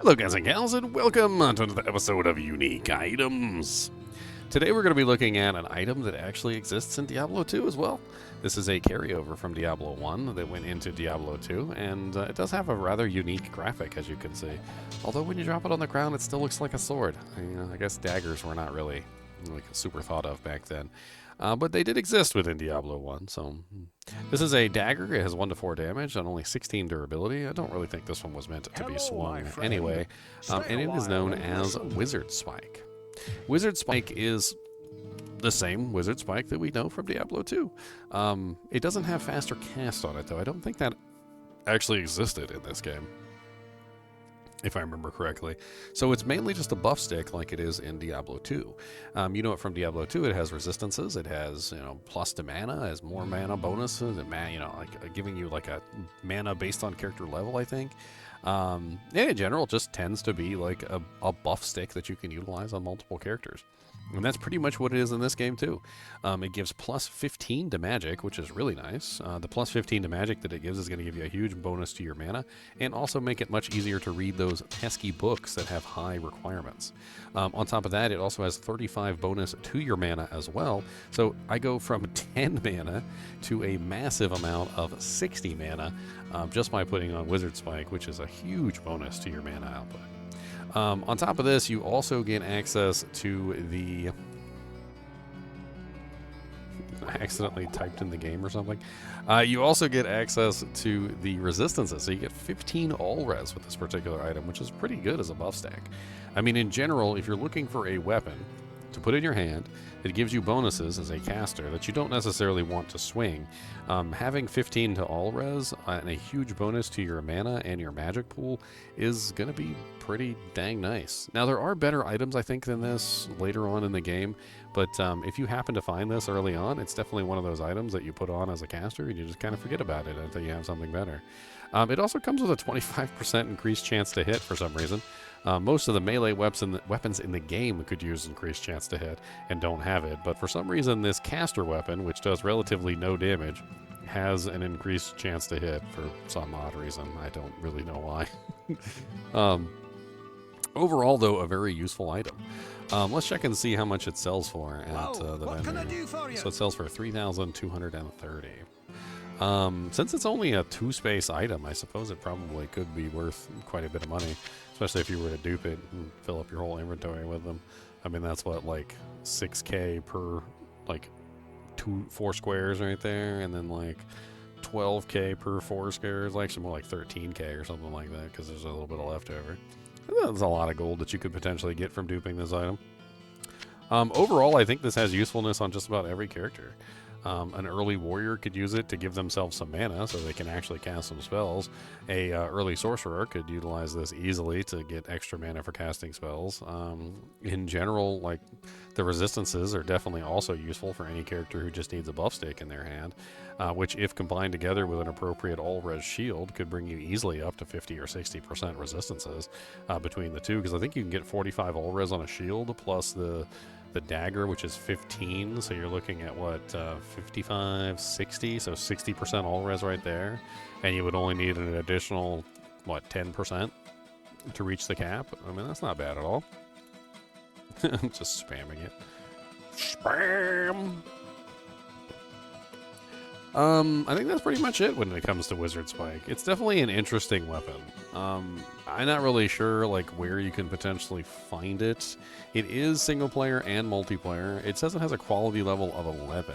Hello guys and gals, and welcome to another episode of Unique Items. Today we're going to be looking at an item that actually exists in Diablo 2 as well. This is a carryover from Diablo 1 that went into Diablo 2, and it does have a rather unique graphic, as you can see. Although when you drop it on the ground, it still looks like a sword. I guess daggers were not really super thought of back then. But they did exist within Diablo 1, so this is a dagger. It has 1 to 4 damage and only 16 durability. I don't really think this one was meant to be swung anyway. And it is known as Wizardspike. Wizardspike is the same Wizardspike that we know from Diablo 2. It doesn't have faster cast on it, though. I don't think that actually existed in this game, if I remember correctly. So it's mainly just a buff stick like it is in Diablo 2. You know it from Diablo 2, it has resistances, it has, plus to mana, it has more mana bonuses, and giving you like a mana based on character level, I think. And in general, it just tends to be like a buff stick that you can utilize on multiple characters. And that's pretty much what it is in this game, too. It gives plus 15 to magic, which is really nice. The plus 15 to magic that it gives is going to give you a huge bonus to your mana, and also make it much easier to read those pesky books that have high requirements. On top of that, it also has 35 bonus to your mana as well. So I go from 10 mana to a massive amount of 60 mana just by putting on Wizardspike, which is a huge bonus to your mana output. On top of this, you also get access to the... I accidentally typed in the game or something. You also get access to the resistances, so you get 15 all-res with this particular item, which is pretty good as a buff stack. I mean, in general, if you're looking for a weapon to put in your hand, it gives you bonuses as a caster that you don't necessarily want to swing. Having 15 to all res and a huge bonus to your mana and your magic pool is going to be pretty dang nice. Now, there are better items, I think, than this later on in the game, but if you happen to find this early on, it's definitely one of those items that you put on as a caster and you just kind of forget about it until you have something better. It also comes with a 25% increased chance to hit for some reason. Most of the melee weapons in the game could use increased chance to hit and don't have it, but for some reason this caster weapon, which does relatively no damage, has an increased chance to hit for some odd reason. I don't really know why. Overall, though, a very useful item. Let's check and see how much it sells for at the vendor. So it sells for $3,230. Since it's only a 2-space item, I suppose it probably could be worth quite a bit of money, especially if you were to dupe it and fill up your whole inventory with them. I mean, that's what, like 6K per, like, 4 squares right there, and then like 12K per 4 squares, like actually more like 13K or something like that, because there's a little bit of leftover. That's a lot of gold that you could potentially get from duping this item. Overall, I think this has usefulness on just about every character. An early warrior could use it to give themselves some mana so they can actually cast some spells. A early sorcerer could utilize this easily to get extra mana for casting spells. In general, like, the resistances are definitely also useful for any character who just needs a buff stick in their hand, which, if combined together with an appropriate all-res shield, could bring you easily up to 50 or 60% resistances between the two, because I think you can get 45 all-res on a shield plus the dagger, which is 15, so you're looking at what, 55, 60, so 60% all res right there, and you would only need an additional, what, 10% to reach the cap. I mean, that's not bad at all. I'm just spamming it. Spam! I think that's pretty much it when it comes to Wizardspike. It's definitely an interesting weapon. I'm not really sure like where you can potentially find it. It is single player and multiplayer. It says it has a quality level of 11,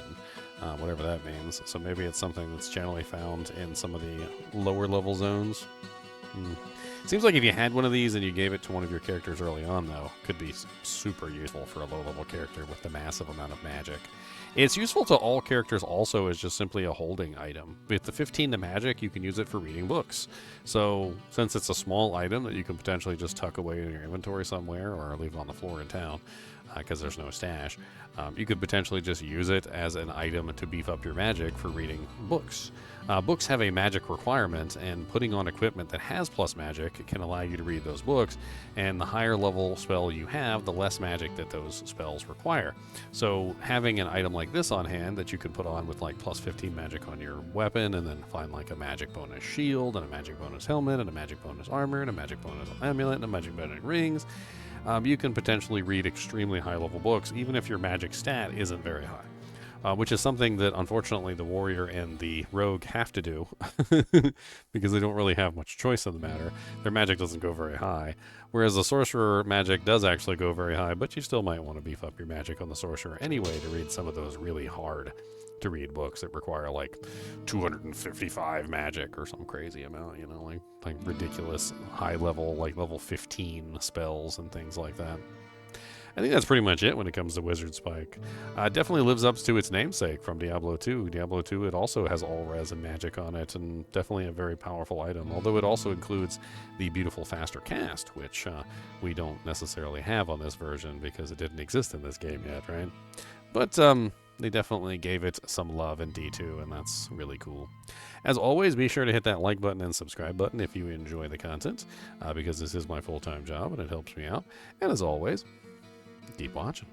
whatever that means. So maybe it's something that's generally found in some of the lower level zones. Seems like if you had one of these and you gave it to one of your characters early on, though, could be super useful for a low-level character with the massive amount of magic. It's useful to all characters also as just simply a holding item. With the 15 to magic, you can use it for reading books. So, since it's a small item that you can potentially just tuck away in your inventory somewhere or leave it on the floor in town, because there's no stash. You could potentially just use it as an item to beef up your magic for reading books. Books have a magic requirement, and putting on equipment that has plus magic can allow you to read those books, and the higher level spell you have, the less magic that those spells require. So having an item like this on hand that you could put on with like plus 15 magic on your weapon, and then find like a magic bonus shield, and a magic bonus helmet, and a magic bonus armor, and a magic bonus amulet, and a magic bonus rings, you can potentially read extremely high level books, even if your magic stat isn't very high. Which is something that, unfortunately, the warrior and the rogue have to do because they don't really have much choice in the matter. Their magic doesn't go very high, whereas the sorcerer magic does actually go very high, but you still might want to beef up your magic on the sorcerer anyway to read some of those really hard to read books that require like 255 magic or some crazy amount, you know, like ridiculous high level, like level 15 spells and things like that. I think that's pretty much it when it comes to Wizardspike. Definitely lives up to its namesake from Diablo 2. Diablo 2, it also has all res and magic on it, and definitely a very powerful item, although it also includes the beautiful faster cast, which we don't necessarily have on this version because it didn't exist in this game yet, right? But they definitely gave it some love in D2, and that's really cool. As always, be sure to hit that like button and subscribe button if you enjoy the content, because this is my full-time job and it helps me out. And as always, keep watching.